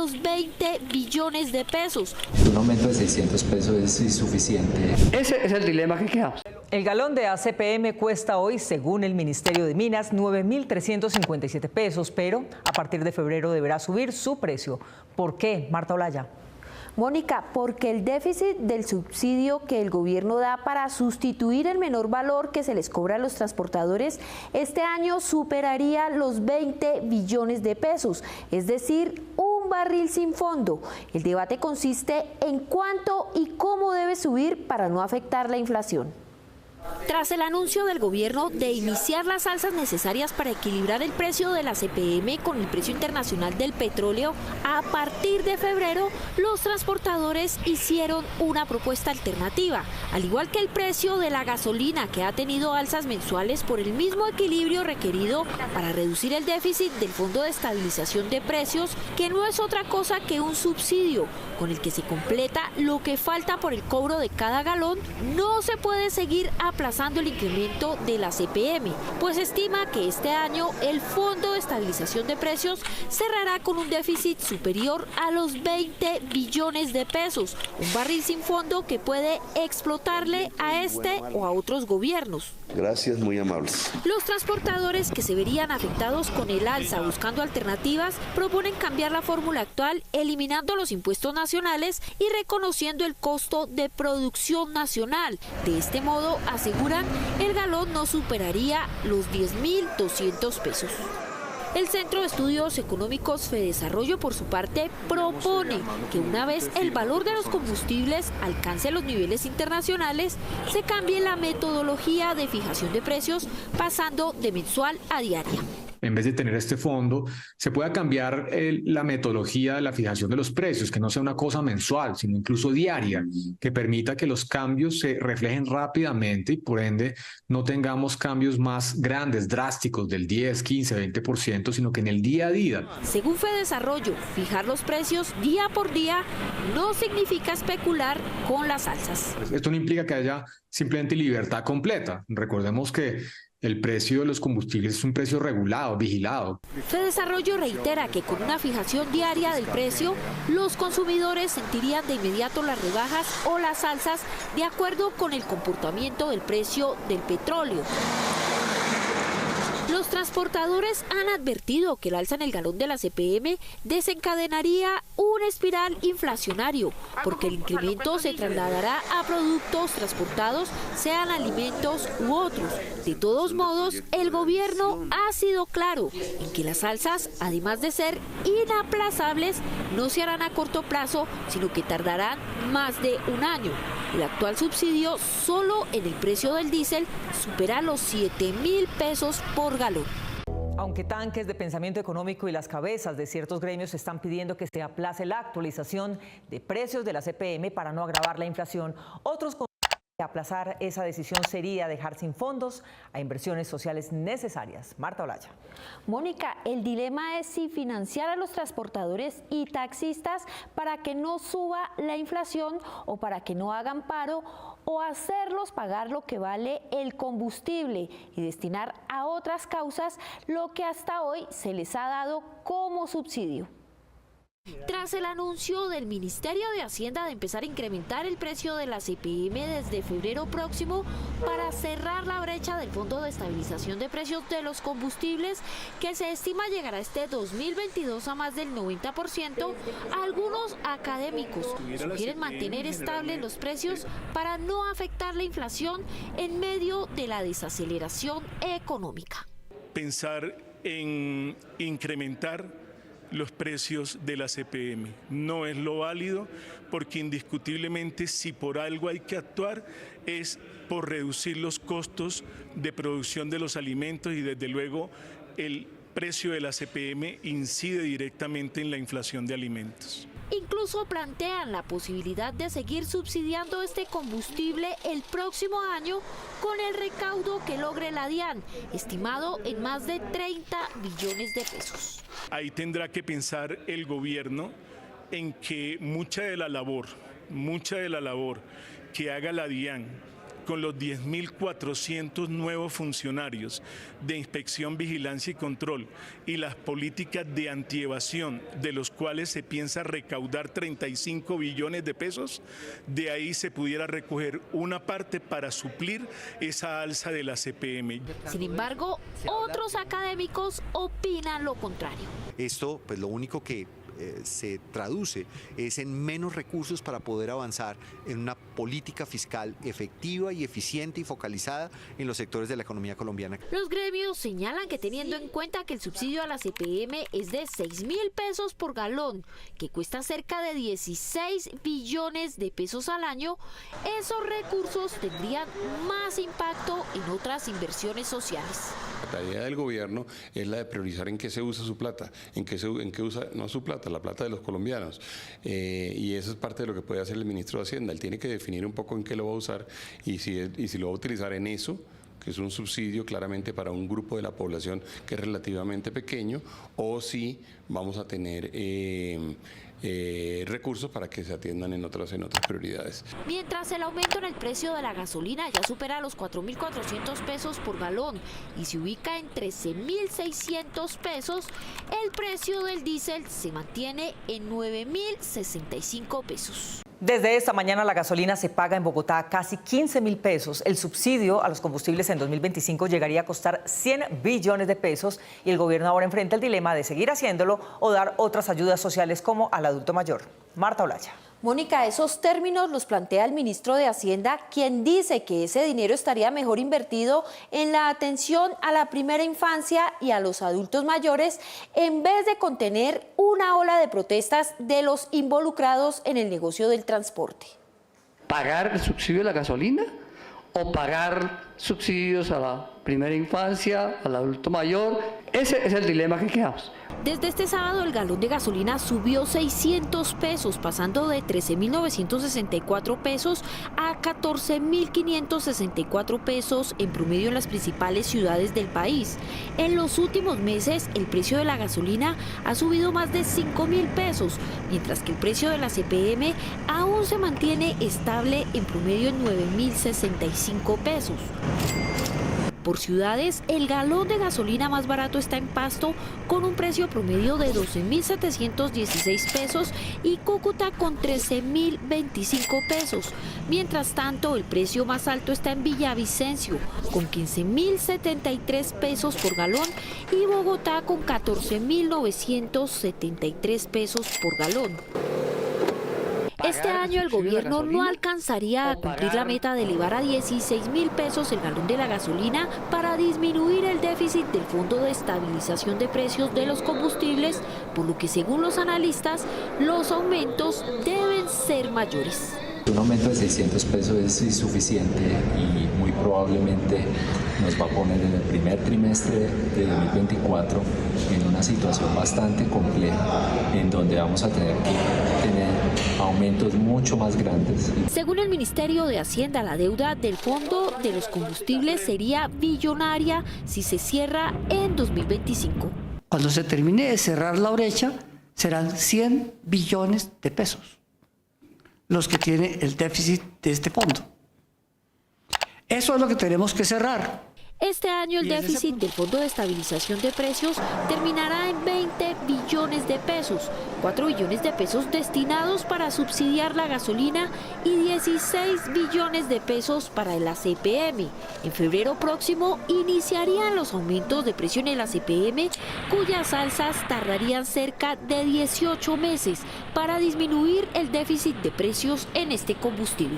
los 20 billones de pesos. Un aumento de 600 pesos es insuficiente. Ese es el dilema que queda. El galón de ACPM cuesta hoy, según el Ministerio de Minas, 9.357 pesos, pero a partir de febrero deberá subir su precio. ¿Por qué, Marta Olaya? Mónica, porque el déficit del subsidio que el gobierno da para sustituir el menor valor que se les cobra a los transportadores este año superaría los 20 billones de pesos, es decir, un barril sin fondo. El debate consiste en cuánto y cómo debe subir para no afectar la inflación. Tras el anuncio del gobierno de iniciar las alzas necesarias para equilibrar el precio de la CPM con el precio internacional del petróleo, a partir de febrero los transportadores hicieron una propuesta alternativa. Al igual que el precio de la gasolina, que ha tenido alzas mensuales por el mismo equilibrio requerido para reducir el déficit del Fondo de Estabilización de Precios, que no es otra cosa que un subsidio con el que se completa lo que falta por el cobro de cada galón, no se puede seguir aplazando el incremento de la CPM, pues estima que este año el Fondo de Estabilización de Precios cerrará con un déficit superior a los 20 billones de pesos, un barril sin fondo que puede explotarle a este o a otros gobiernos. Gracias, muy amables. Los transportadores que se verían afectados con el alza buscando alternativas proponen cambiar la fórmula actual eliminando los impuestos nacionales y reconociendo el costo de producción nacional. De este modo, aseguran, el galón no superaría los 10.200 pesos. El Centro de Estudios Económicos Fedesarrollo, por su parte, propone que una vez el valor de los combustibles alcance los niveles internacionales, se cambie la metodología de fijación de precios, pasando de mensual a diaria. En vez de tener este fondo, se pueda cambiar la metodología de la fijación de los precios, que no sea una cosa mensual, sino incluso diaria, que permita que los cambios se reflejen rápidamente y por ende no tengamos cambios más grandes, drásticos del 10, 15, 20%, sino que en el día a día. Según Fedesarrollo, fijar los precios día por día no significa especular con las alzas. Esto no implica que haya simplemente libertad completa. Recordemos que el precio de los combustibles es un precio regulado, vigilado. Fedesarrollo reitera que con una fijación diaria del precio, los consumidores sentirían de inmediato las rebajas o las alzas de acuerdo con el comportamiento del precio del petróleo. Los transportadores han advertido que el alza en el galón de la CPM desencadenaría un espiral inflacionario, porque el incremento se trasladará a productos transportados, sean alimentos u otros. De todos modos, el gobierno ha sido claro en que las alzas, además de ser inaplazables, no se harán a corto plazo, sino que tardarán más de un año. El actual subsidio solo en el precio del diésel supera los 7.000 pesos por galón. Aunque tanques de pensamiento económico y las cabezas de ciertos gremios están pidiendo que se aplace la actualización de precios de la CPM para no agravar la inflación, otros consideran que aplazar esa decisión sería dejar sin fondos a inversiones sociales necesarias. Marta Olaya. Mónica, el dilema es si financiar a los transportadores y taxistas para que no suba la inflación o para que no hagan paro, o hacerlos pagar lo que vale el combustible y destinar a otras causas lo que hasta hoy se les ha dado como subsidio. Tras el anuncio del Ministerio de Hacienda de empezar a incrementar el precio de la CPM desde febrero próximo para cerrar la brecha del Fondo de Estabilización de Precios de los combustibles, que se estima llegará este 2022 a más del 90%, algunos académicos sugieren mantener estables los precios para no afectar la inflación en medio de la desaceleración económica. Pensar en incrementar los precios de la CPM no es lo válido, porque indiscutiblemente si por algo hay que actuar es por reducir los costos de producción de los alimentos, y desde luego el precio de la CPM incide directamente en la inflación de alimentos. Incluso plantean la posibilidad de seguir subsidiando este combustible el próximo año con el recaudo que logre la DIAN, estimado en más de 30 billones de pesos. Ahí tendrá que pensar el gobierno en que mucha de la labor que haga la DIAN con los 10.400 nuevos funcionarios de inspección, vigilancia y control y las políticas de antievasión, de los cuales se piensa recaudar 35 billones de pesos, de ahí se pudiera recoger una parte para suplir esa alza de la CPM. Sin embargo, otros académicos opinan lo contrario. Esto, pues lo único que se traduce es en menos recursos para poder avanzar en una política fiscal efectiva y eficiente y focalizada en los sectores de la economía colombiana. Los gremios señalan que teniendo en cuenta que el subsidio a la CPM es de 6.000 pesos por galón, que cuesta cerca de 16 billones de pesos al año, esos recursos tendrían más impacto en otras inversiones sociales. La tarea del gobierno es la de priorizar en qué se usa su plata, en qué usa no su plata, la plata de los colombianos. Y eso es parte de lo que puede hacer el ministro de Hacienda. Él tiene que definir un poco en qué lo va a usar y si lo va a utilizar en eso, que es un subsidio claramente para un grupo de la población que es relativamente pequeño, o si vamos a tener recursos para que se atiendan en otras prioridades. Mientras el aumento en el precio de la gasolina ya supera los 4.400 pesos por galón y se ubica en 13.600 pesos, el precio del diésel se mantiene en 9.065 pesos. Desde esta mañana la gasolina se paga en Bogotá casi 15.000 pesos. El subsidio a los combustibles en 2025 llegaría a costar 100 billones de pesos y el gobierno ahora enfrenta el dilema de seguir haciéndolo o dar otras ayudas sociales como al adulto mayor. Marta Olaya. Mónica, esos términos los plantea el ministro de Hacienda, quien dice que ese dinero estaría mejor invertido en la atención a la primera infancia y a los adultos mayores, en vez de contener una ola de protestas de los involucrados en el negocio del transporte. ¿Pagar el subsidio de la gasolina o pagar subsidios a la primera infancia, al adulto mayor? Ese es el dilema que quedamos. Desde este sábado el galón de gasolina subió 600 pesos, pasando de 13.964 pesos a 14.564 pesos en promedio en las principales ciudades del país. En los últimos meses el precio de la gasolina ha subido más de 5.000 pesos, mientras que el precio de la CPM aún se mantiene estable en promedio en 9.065 pesos. Por ciudades, el galón de gasolina más barato está en Pasto con un precio promedio de 12.716 pesos y Cúcuta con 13.025 pesos. Mientras tanto, el precio más alto está en Villavicencio con 15.073 pesos por galón y Bogotá con 14.973 pesos por galón. Este año el gobierno no alcanzaría a cumplir la meta de elevar a 16.000 pesos el galón de la gasolina para disminuir el déficit del Fondo de Estabilización de Precios de los Combustibles, por lo que según los analistas, los aumentos deben ser mayores. Un aumento de 600 pesos es insuficiente y muy probablemente nos va a poner en el primer trimestre de 2024 en una situación bastante compleja, en donde vamos a tener que tener aumentos mucho más grandes. Según el Ministerio de Hacienda, la deuda del Fondo de los Combustibles sería billonaria si se cierra en 2025. Cuando se termine de cerrar la brecha, serán 100 billones de pesos los que tiene el déficit de este fondo. Eso es lo que tenemos que cerrar. Este año el déficit del Fondo de Estabilización de Precios terminará en 20 billones de pesos, 4 billones de pesos destinados para subsidiar la gasolina y 16 billones de pesos para la CPM. En febrero próximo iniciarían los aumentos de precio en la CPM, cuyas alzas tardarían cerca de 18 meses para disminuir el déficit de precios en este combustible.